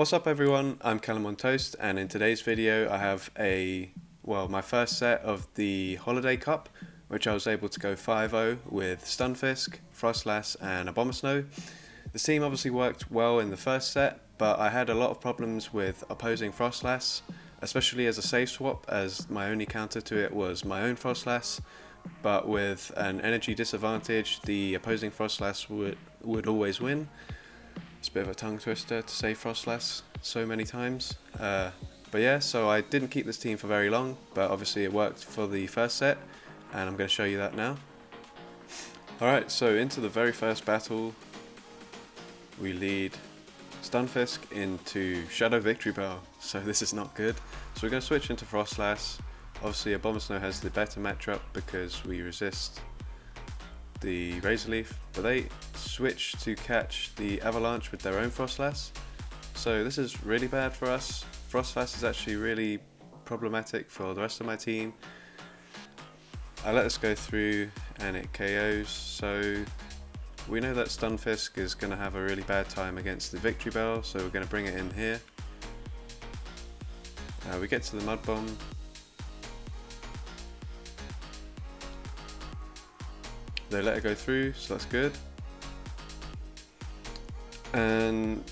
What's up everyone, I'm CallumOnToast, and in today's video I have my first set of the Holiday Cup, which I was able to go 5-0 with Stunfisk, Froslass and Abomasnow. The team obviously worked well in the first set, but I had a lot of problems with opposing Froslass, especially as a safe swap, as my only counter to it was my own Froslass, but with an energy disadvantage the opposing Froslass would always win. It's a bit of a tongue twister to say Froslass so many times. But yeah, so I didn't keep this team for very long, but obviously it worked for the first set, and I'm going to show you that now. Alright, so into the very first battle, we lead Stunfisk into Shadow Victreebel, so this is not good. So we're going to switch into Froslass. Obviously Abomasnow has the better matchup because we resist the Razor Leaf, but they switch to catch the Avalanche with their own Froslass. So this is really bad for us. Froslass is actually really problematic for the rest of my team. I let this go through and it KOs, so we know that Stunfisk is going to have a really bad time against the Victreebel, so we're going to bring it in here. We get to the Mud Bomb. They let it go through, so that's good. And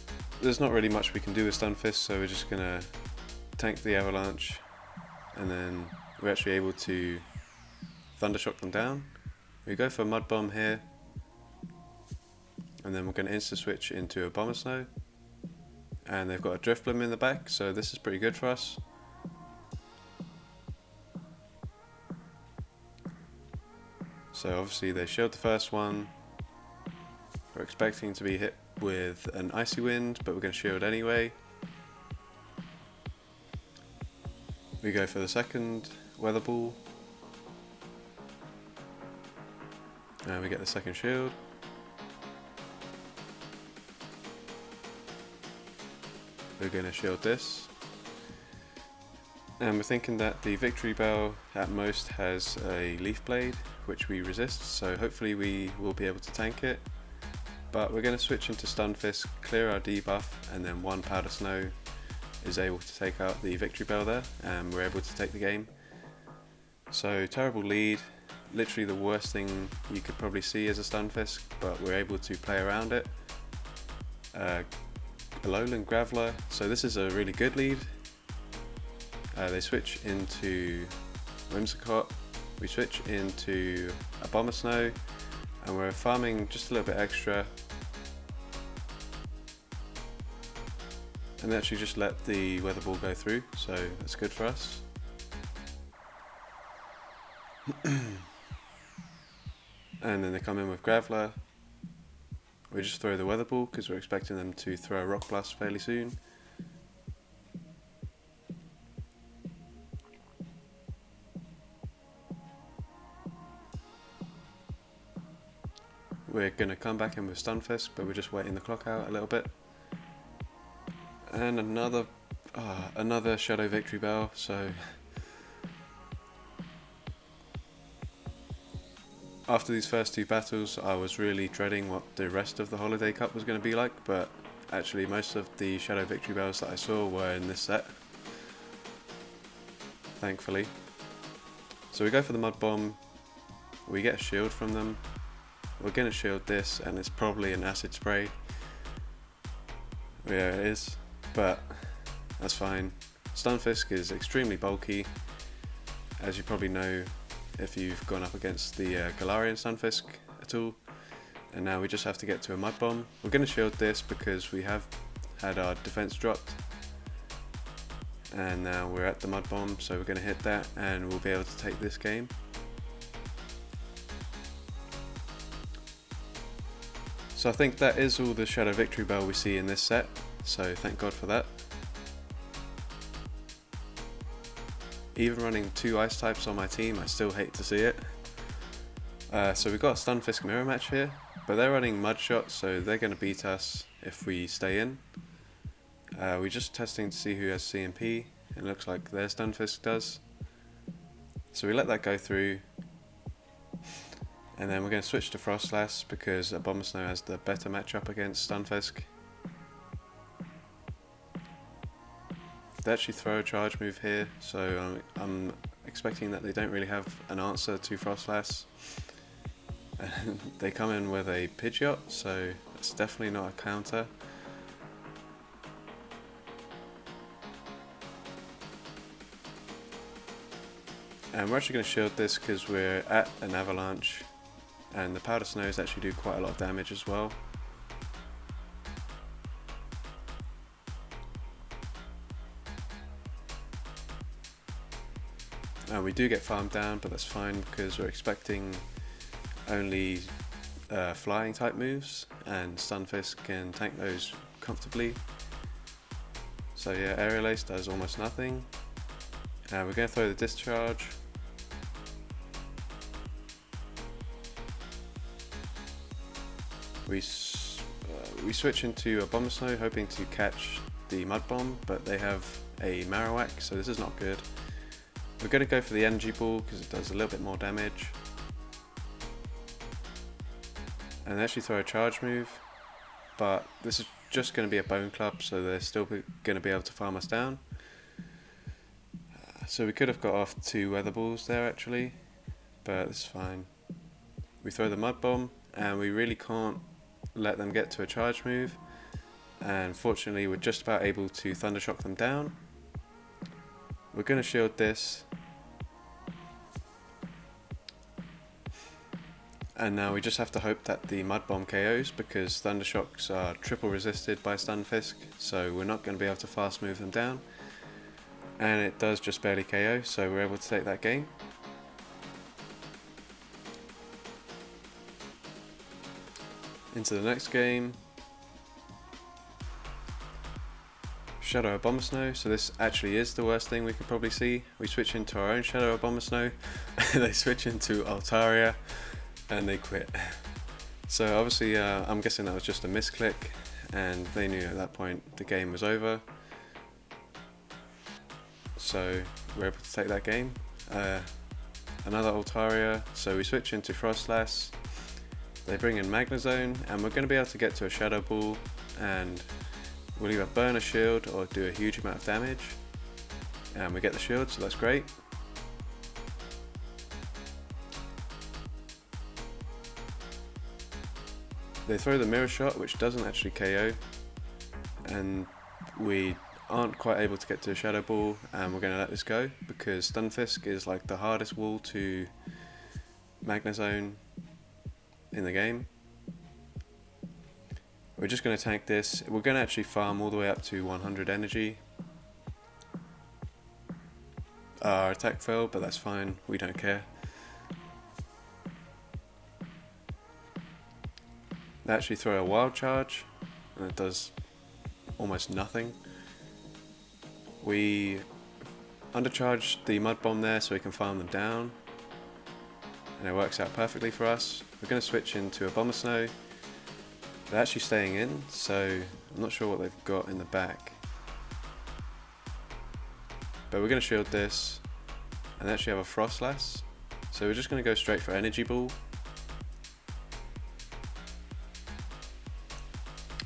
there's not really much we can do with Stunfisk, so we're just gonna tank the Avalanche, and then we're actually able to Thundershock them down. We go for a Mud Bomb here, and then we're gonna insta switch into Abomasnow, and they've got a Drifblim in the back, so this is pretty good for us. So obviously they shield the first one. We're expecting to be hit with an Icy Wind, but we're going to shield anyway. We go for the second Weather Ball. And we get the second shield. We're going to shield this. And we're thinking that the Victreebel at most has a Leaf Blade, which we resist, so hopefully we will be able to tank it. But we're going to switch into Stunfisk, clear our debuff, and then one Powder Snow is able to take out the Victreebel there, and we're able to take the game. So terrible lead, literally the worst thing you could probably see as a Stunfisk, but we're able to play around it. Alolan, Graveler, so this is a really good lead. They switch into Whimsicott, we switch into Abomasnow, and we're farming just a little bit extra. And they actually just let the Weather Ball go through, so that's good for us. And then they come in with Graveler. We just throw the Weather Ball because we're expecting them to throw a Rock Blast fairly soon. We're going to come back in with Stunfisk, but we're just waiting the clock out a little bit. And another Shadow Victreebel, so after these first two battles I was really dreading what the rest of the Holiday Cup was going to be like, but actually most of the Shadow Victreebels that I saw were in this set, thankfully. So we go for the Mud Bomb, we get a shield from them. We're going to shield this, and it's probably an Acid Spray. Yeah, it is, but that's fine. Stunfisk is extremely bulky, as you probably know if you've gone up against the Galarian Stunfisk at all. And now we just have to get to a Mud Bomb. We're going to shield this because we have had our defense dropped. And now we're at the Mud Bomb, so we're going to hit that, and we'll be able to take this game. So I think that is all the Shadow Victreebel we see in this set, so thank God for that. Even running two Ice types on my team, I still hate to see it. So we've got a Stunfisk mirror match here, but they're running Mud Shot, so they're going to beat us if we stay in. We're just testing to see who has CMP, it looks like their Stunfisk does. So we let that go through. And then we're going to switch to Froslass because Abomasnow has the better matchup against Stunfisk. they actually throw a charge move here, so I'm expecting that they don't really have an answer to Froslass. And they come in with a Pidgeot, so it's definitely not a counter. And we're actually going to shield this because we're at an avalanche, and the powder snows actually do quite a lot of damage as well. We do get farmed down, but that's fine because we're expecting only flying type moves, and Stunfisk can tank those comfortably. So yeah, Aerial Ace does almost nothing. We're going to throw the discharge. We switch into Abomasnow hoping to catch the Mud Bomb, but they have a Marowak, so this is not good. We're going to go for the Energy Ball because it does a little bit more damage. And they actually throw a charge move, but this is just going to be a Bone Club, so they're still going to be able to farm us down. So we could have got off 2 Weather Balls there actually, but it's fine. We throw the Mud Bomb, and we really can't let them get to a charge move, and fortunately we're just about able to Thundershock them down. We're going to shield this, and now we just have to hope that the Mud Bomb KOs, because Thundershocks are triple resisted by Stunfisk, so we're not going to be able to fast move them down, and it does just barely KO, so we're able to take that game. Into the next game. Shadow Abomasnow, so this actually is the worst thing we could probably see. We switch into our own Shadow Abomasnow, they switch into Altaria, and they quit. So obviously I'm guessing that was just a misclick, and they knew at that point the game was over. So we're able to take that game. Another Altaria, so we switch into Froslass. They bring in Magnezone, and we're going to be able to get to a Shadow Ball, and we'll either burn a shield or do a huge amount of damage. And we get the shield, so that's great. They throw the Mirror Shot, which doesn't actually KO, and we aren't quite able to get to a Shadow Ball, and we're going to let this go because Stunfisk is like the hardest wall to Magnezone in the game. We're just going to tank this. We're going to actually farm all the way up to 100 energy. Our attack failed, but that's fine, we don't care. They actually throw a Wild Charge, and it does almost nothing. We undercharge the Mud Bomb there so we can farm them down, and it works out perfectly for us. We're going to switch into Abomasnow. They're actually staying in, so I'm not sure what they've got in the back. But we're going to shield this, and they actually have a Froslass. So we're just going to go straight for Energy Ball.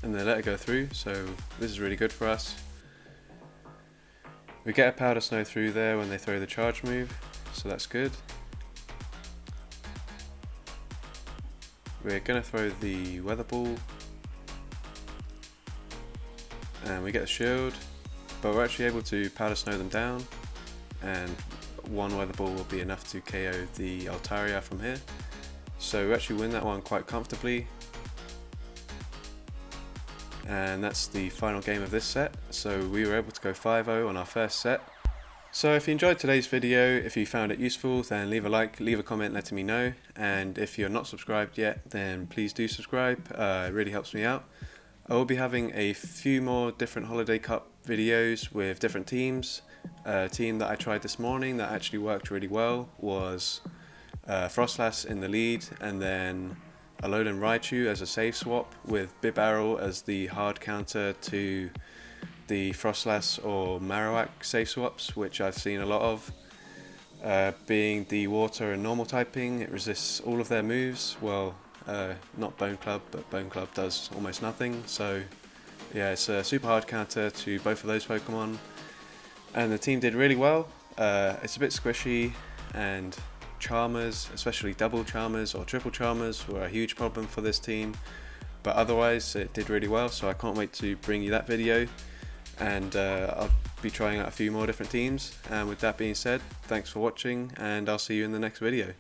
And they let it go through, so this is really good for us. We get a Powder Snow through there when they throw the charge move, so that's good. We're going to throw the Weather Ball, and we get a shield, but we're actually able to Powder Snow them down, and one Weather Ball will be enough to KO the Altaria from here. So we actually win that one quite comfortably, and that's the final game of this set. So we were able to go 5-0 on our first set. So if you enjoyed today's video, if you found it useful, then leave a like, leave a comment letting me know, and if you're not subscribed yet, then please do subscribe, it really helps me out. I will be having a few more different Holiday Cup videos with different teams. A team that I tried this morning that actually worked really well was Froslass in the lead, and then Alolan Raichu as a save swap with Bibarel as the hard counter to the Froslass or Marowak save swaps, which I've seen a lot of. Being the water and normal typing, it resists all of their moves. Well, not Bone Club, but Bone Club does almost nothing. So yeah, it's a super hard counter to both of those Pokemon. and the team did really well. It's a bit squishy, and Charmers, especially double Charmers or triple Charmers, were a huge problem for this team, but otherwise it did really well, so I can't wait to bring you that video, and I'll be trying out a few more different teams. And with that being said, thanks for watching, and I'll see you in the next video.